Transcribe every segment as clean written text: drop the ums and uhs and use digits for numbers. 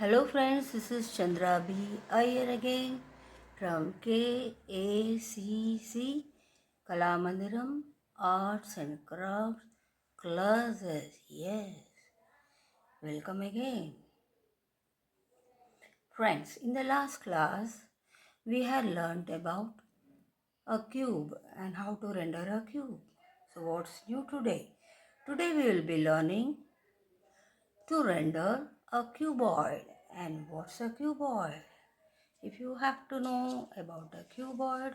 Hello friends, this is Chandra B. Iyer again from KACC Kalamandiram Arts and Crafts classes. Yes, welcome again. Friends, in the last class we had learnt about a cube and how to render a cube. So what's new today? Today we will be learning to render a cuboid. And what's a cuboid? If you have to know about a cuboid,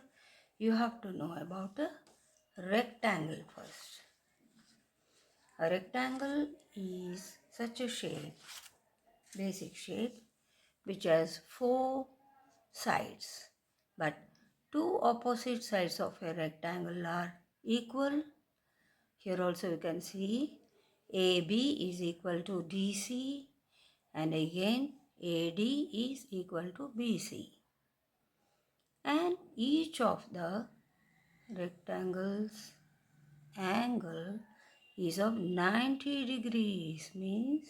you have to know about a rectangle first. A rectangle is such a shape, basic shape, which has four sides. But two opposite sides of a rectangle are equal. Here also you can see AB is equal to DC and again AD is equal to BC. And each of the rectangles angle is of 90 degrees, means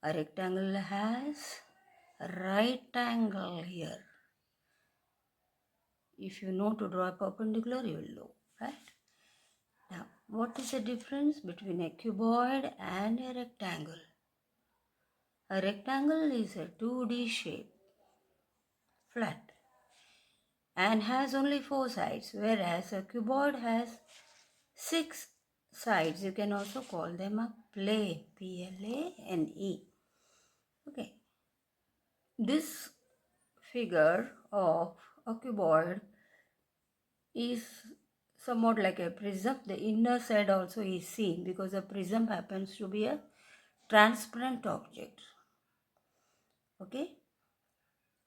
a rectangle has a right angle here. If you know to draw a perpendicular, you will know, right? Now, what is the difference between a cuboid and a rectangle? A rectangle is a 2D shape, flat, and has only four sides, whereas a cuboid has six sides. You can also call them a plane, Plane. Okay, this figure of a cuboid is somewhat like a prism. The inner side also is seen because a prism happens to be a transparent object. Okay,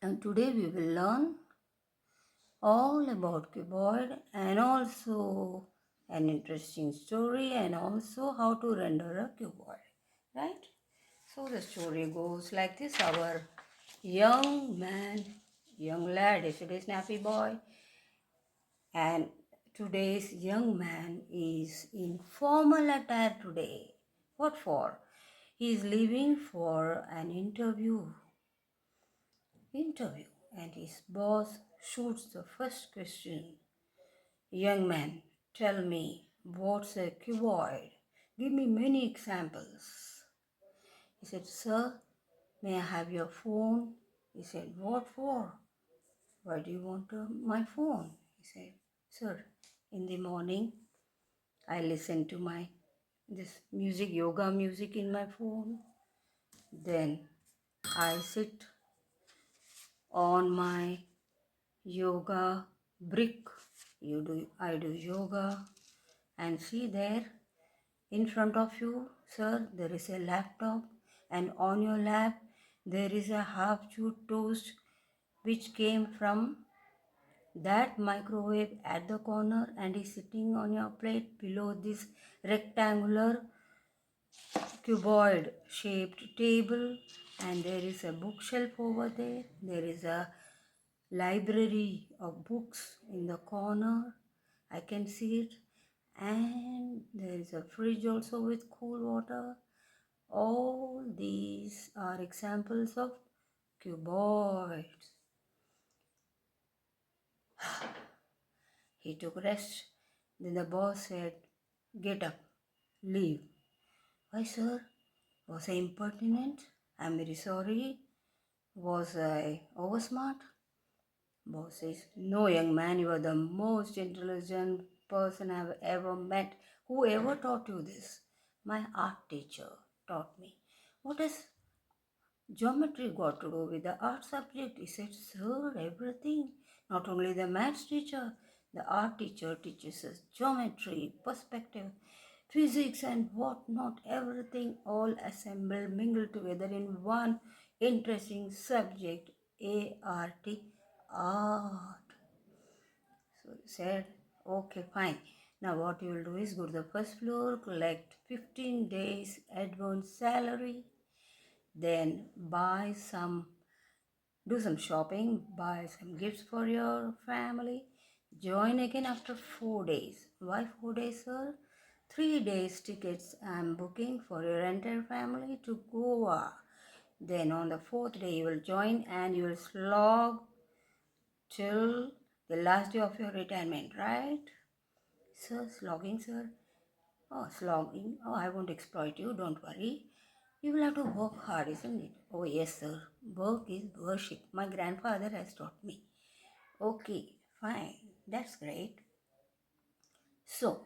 and today we will learn all about cuboid and also an interesting story and also how to render a cuboid, right? So the story goes like this. Our young lad, yesterday snappy boy, and today's young man is in formal attire today. What for? He is leaving for an interview, and his boss shoots the first question. Young man, tell me, what's a cuboid? Give me many examples. He said, sir, may I have your phone? He said, what for? Why do you want my phone? He said, sir, in the morning I listen to this music, yoga music in my phone. Then I sit on my yoga brick. I do yoga, and see there in front of you, sir, there is a laptop, and on your lap there is a half-chewed toast which came from that microwave at the corner and is sitting on your plate below this rectangular cuboid shaped table, and there is a bookshelf over there. There is a library of books in the corner. I can see it. And there is a fridge also with cool water. All these are examples of cuboids. He took rest. Then the boss said, get up, leave. Why, sir? Was I impertinent? I'm very sorry. Was I oversmart? Boss says, no, young man, you are the most intelligent person I've ever met. Who ever taught you this? My art teacher taught me. What has geometry got to do with the art subject? He said, sir, everything. Not only the maths teacher, the art teacher teaches us geometry, perspective, physics and what not, everything all assembled, mingled together in one interesting subject, ART, art. So he said, okay, fine. Now what you will do is go to the first floor, collect 15 days advance salary, then do some shopping, buy some gifts for your family, join again after 4 days. Why 4 days, sir? 3 days tickets I am booking for your entire family to Goa. Then on the fourth day you will join and you will slog till the last day of your retirement, right? Sir, slogging, sir? Oh, slogging. Oh, I won't exploit you, don't worry. You will have to work hard, isn't it? Oh, yes, sir. Work is worship. My grandfather has taught me. Okay, fine. That's great. So,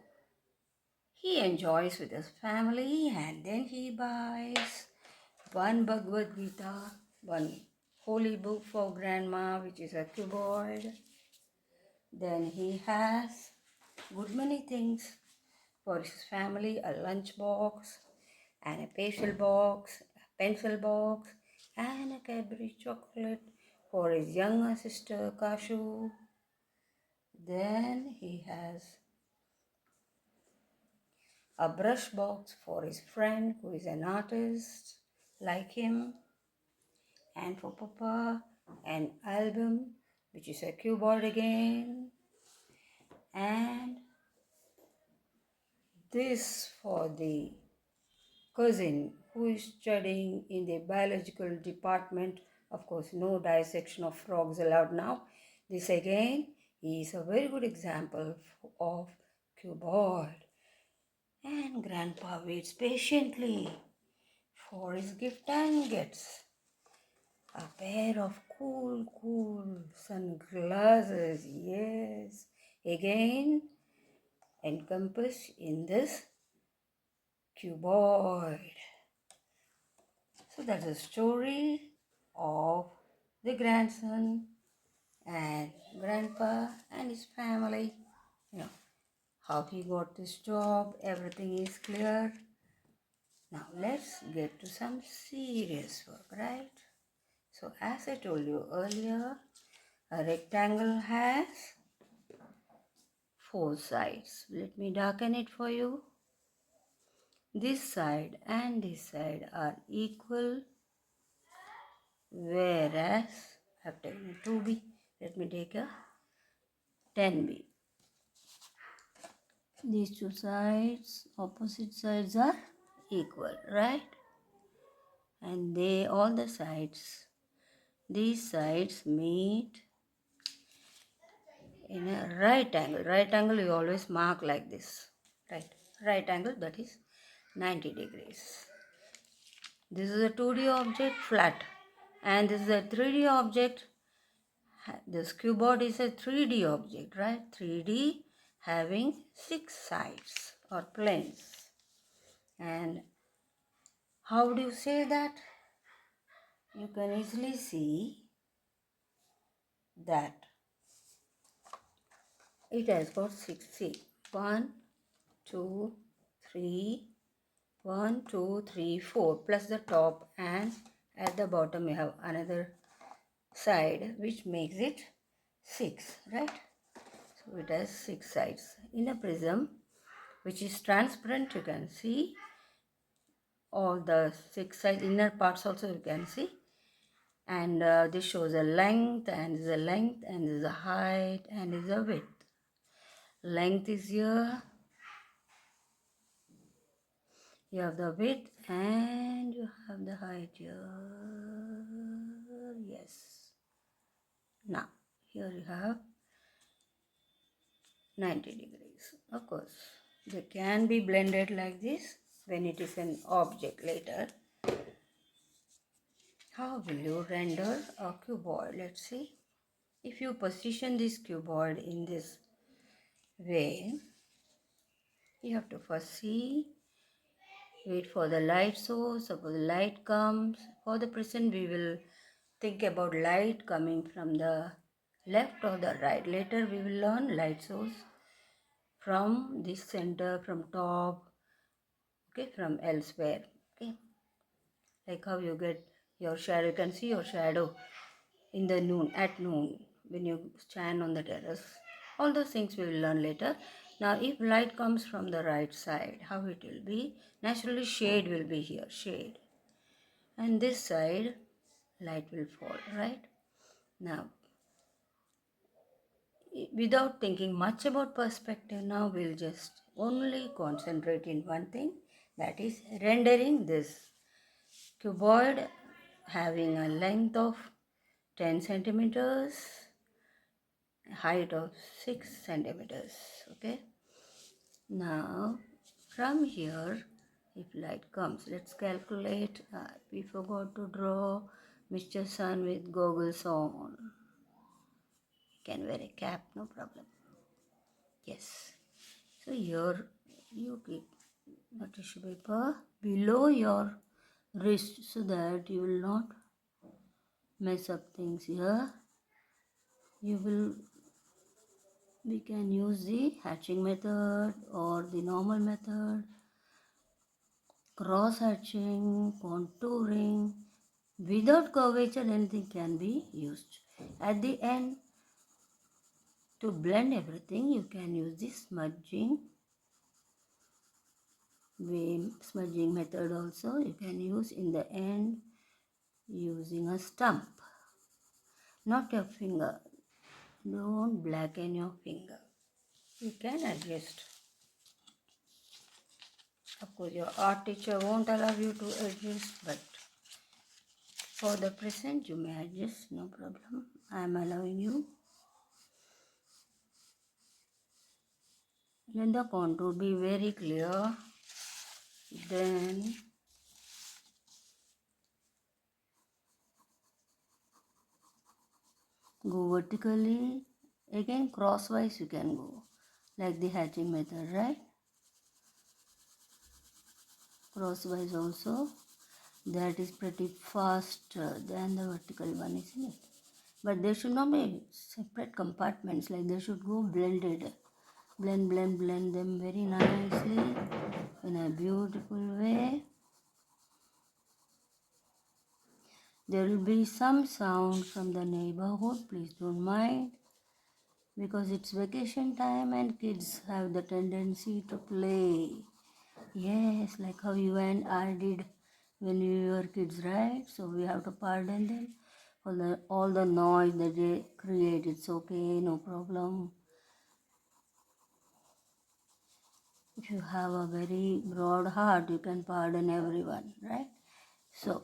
he enjoys with his family and then he buys one Bhagavad Gita, one holy book for grandma, which is a CUBOID. Then he has good many things for his family, a lunch box and a pencil box, a pencil box and a Cadbury chocolate for his younger sister Kashu. Then he has a brush box for his friend who is an artist like him, and for Papa an album which is a CUBOID again, and this for the cousin who is studying in the biological department. Of course, no dissection of frogs allowed now. This again is a very good example of CUBOID. And Grandpa waits patiently for his gift and gets a pair of cool sunglasses. Yes, again encompassed in this CUBOID. So that's the story of the grandson and grandpa and his family. You know, how he got this job, everything is clear. Now let's get to some serious work, right? So as I told you earlier, a rectangle has 4 sides. Let me darken it for you. This side and this side are equal, whereas I have taken a 2b. Let me take a 10b. These two sides, opposite sides are equal, right? And all the sides, these sides meet in a right angle. Right angle you always mark like this, right? Right angle, that is 90 degrees. This is a 2D object, flat, and this is a 3D object. This CUBOID is a 3D object, right? 3D having 6 sides or planes. And how do you say that? You can easily see that it has got 6. See, 1, 2, 3, 1, 2, 3, 4 plus the top, and at the bottom you have another side which makes it 6, right? So it has 6 sides. In a prism which is transparent, you can see all the 6 sides, inner parts also you can see, and this shows a length, and this is a length, and this is a height, and this is a width. Length is here, you have the width, and you have the height here. Yes. Now here you have 90 degrees. Of course, they can be blended like this when it is an object later. How will you render a CUBOID? Let's see. If you position this CUBOID in this way, you have to first see, wait for the light source. Suppose the light comes. For the present, we will think about light coming from the left or the right. Later, we will learn light source from this center, from top, okay, from elsewhere, okay. Like how you get your shadow. You can see your shadow in the noon, at noon, when you stand on the terrace. All those things we will learn later. Now, if light comes from the right side, how it will be? Naturally, shade will be here, shade. And this side, light will fall, right? Now, without thinking much about perspective, now we'll just only concentrate in one thing, that is rendering this CUBOID having a length of 10 centimeters, height of 6 centimeters. Okay. Now from here, if light comes, let's calculate. We forgot to draw Mr. Sun with goggles on. Can wear a cap, no problem. Yes. So here you keep the tissue paper below your wrist so that you will not mess up things here. We can use the hatching method or the normal method, cross hatching, contouring. Without curvature, anything can be used. At the end, to blend everything, you can use the smudging method also. You can use in the end using a stump, not your finger. Don't blacken your finger. You can adjust. Of course, your art teacher won't allow you to adjust, but for the present, you may adjust, no problem. I am allowing you. Let the contour be very clear. Then go vertically. Again, crosswise you can go, like the hatching method, right? Crosswise also. That is pretty faster than the vertical one, isn't it? But there should not be separate compartments, like they should go blended. Blend them very nicely in a beautiful way. There will be some sound from the neighborhood, please don't mind, because it's vacation time and kids have the tendency to play. Yes, like how you and I did when we were kids, right? So we have to pardon them for all the noise that they create. It's okay, no problem. If you have a very broad heart, you can pardon everyone, right? So,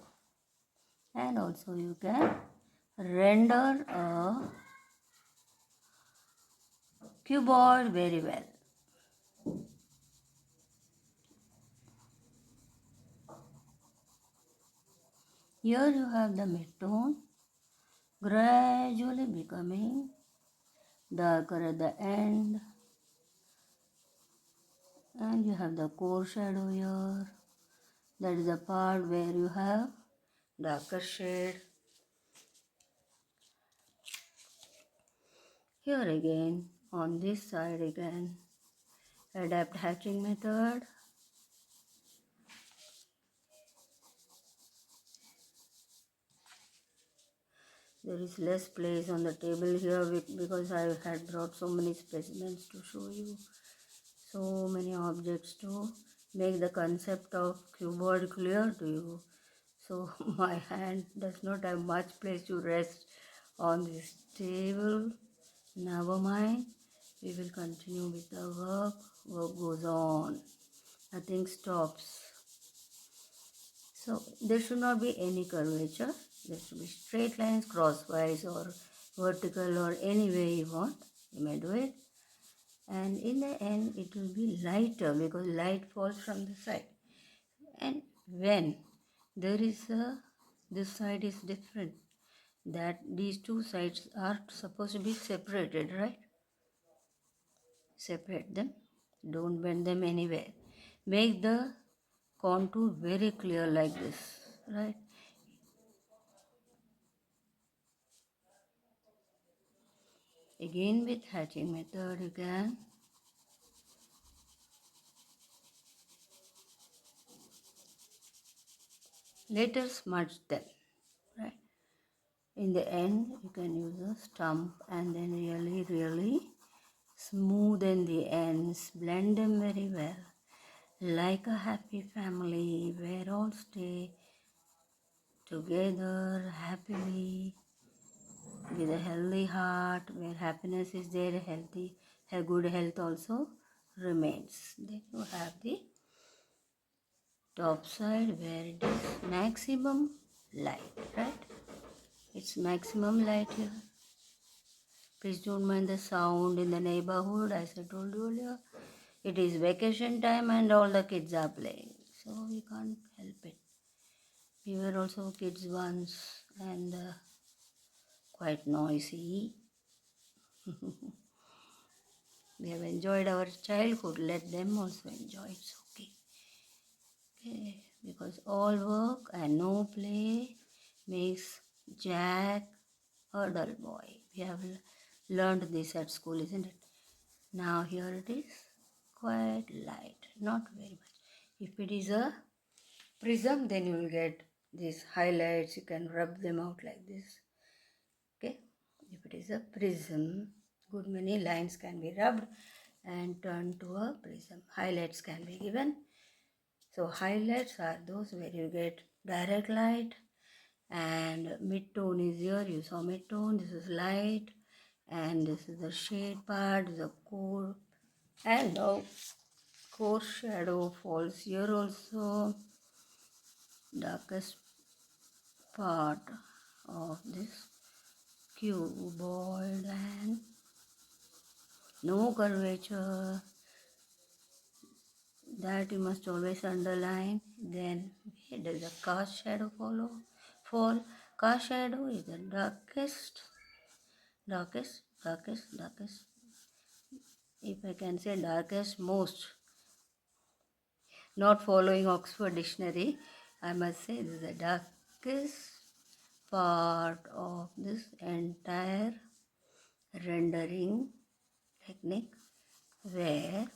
and also you can render a cuboid very well. Here you have the midtone gradually becoming darker at the end, and you have the core shadow here. That is the part where you have darker shade. Here again, on this side again, adapt hatching method. There is less place on the table here because I had brought so many specimens to show you. So many objects to make the concept of cuboid clear to you. So my hand does not have much place to rest on this table. Never mind. We will continue with the work. Work goes on. Nothing stops. So there should not be any curvature. There should be straight lines, crosswise or vertical or any way you want. You may do it. And in the end it will be lighter because light falls from the side. And when there is this side is different, that these two sides are supposed to be separated, right? Separate them. Don't bend them anywhere. Make the contour very clear like this, right? Again with hatching method you can later smudge them, right? In the end you can use a stump and then really smoothen the ends, blend them very well, like a happy family where all stay together happily with a healthy heart, where happiness is there, good health also remains. Then you have the top side where it is maximum light, right? It's maximum light here. Please don't mind the sound in the neighborhood. As I told you earlier, it is vacation time and all the kids are playing, so we can't help it. We were also kids once and quite noisy. We have enjoyed our childhood. Let them also enjoy. It's okay. Okay, because all work and no play makes Jack a dull boy. We have learned this at school, isn't it? Now here it is, quite light, not very much. If it is a prism, then you will get these highlights. You can rub them out like this. Okay, if it is a prism, good many lines can be rubbed and turned to a prism. Highlights can be given. So highlights are those where you get direct light, and mid-tone is here. You saw mid-tone, this is light, and this is the shade part, the core, and the core shadow falls here also. Darkest part of this cuboid, and no curvature, that you must always underline. Then here does a cast shadow fall. Cast shadow is the darkest, if I can say darkest, most, not following Oxford Dictionary, I must say this is the darkest part of this entire rendering technique, where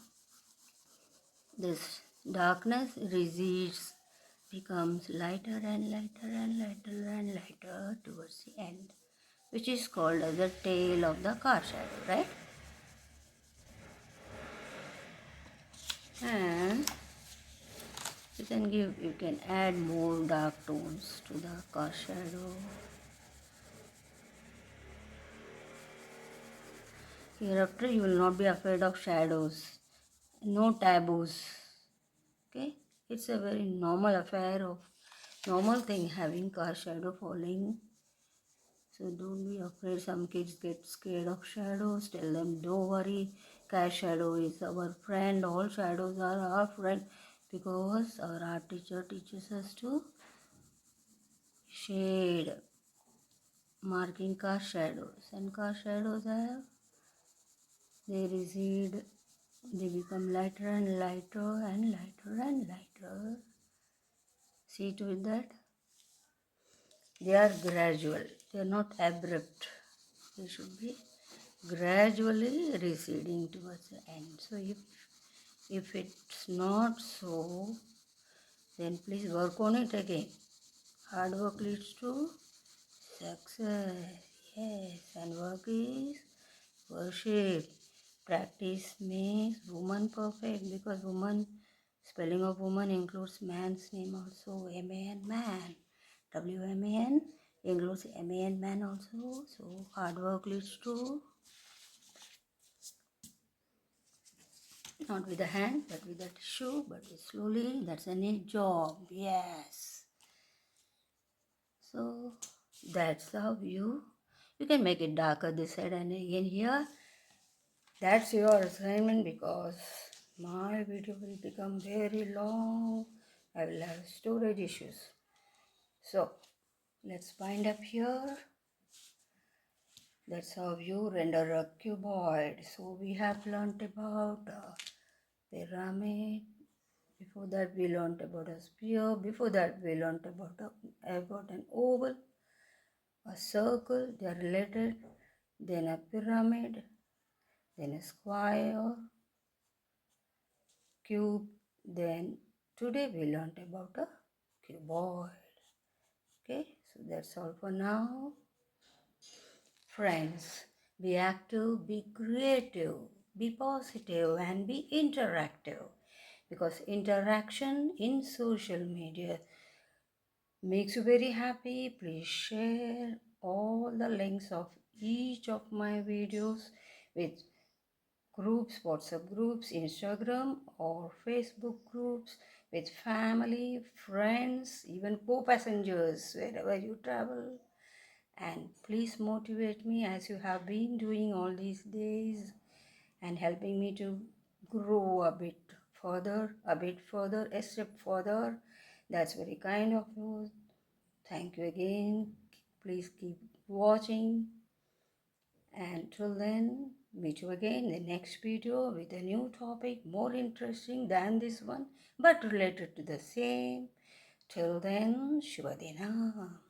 this darkness recedes, becomes lighter and lighter and lighter and lighter towards the end, which is called as the tail of the car shadow, right? And you can add more dark tones to the car shadow. Hereafter you will not be afraid of shadows, no taboos. Okay, it's a very normal affair of normal thing having car shadow falling. So don't be afraid. Some kids get scared of shadows. Tell them, don't worry, car shadow is our friend. All shadows are our friend, because our art teacher teaches us to shade, marking car shadows, and car shadows they recede, they become lighter and lighter and lighter and lighter. See to it that they are gradual, they are not abrupt. They should be gradually receding towards the end. So if it's not so, then please work on it again. Hard work leads to success. Yes, and work is worship. Practice makes woman perfect, because woman, spelling of woman includes man's name also, M-A-N, man. W-M-A-N includes M-A-N, man also. So hard work leads to, not with the hand, but with the tissue, but slowly, that's a neat job, yes. So that's how you can make it darker this side and again here. That's your assignment, because my video will become very long. I will have storage issues. So let's bind up here. That's how you render a cuboid. So we have learnt about pyramid. Before that we learnt about a sphere. Before that we learnt about an oval, a circle. They are related. Then a pyramid. Then a square, cube. Then today we learnt about a cuboid. Okay, so that's all for now. Friends, be active, be creative, be positive, and be interactive, because interaction in social media makes you very happy. Please share all the links of each of my videos with groups, WhatsApp groups, Instagram or Facebook groups with family, friends, even co-passengers wherever you travel. And please motivate me as you have been doing all these days and helping me to grow a bit further, a step further. That's very kind of you. Thank you again. Please keep watching. And till then, meet you again in the next video with a new topic more interesting than this one but related to the same. Till then, Shubha Dina.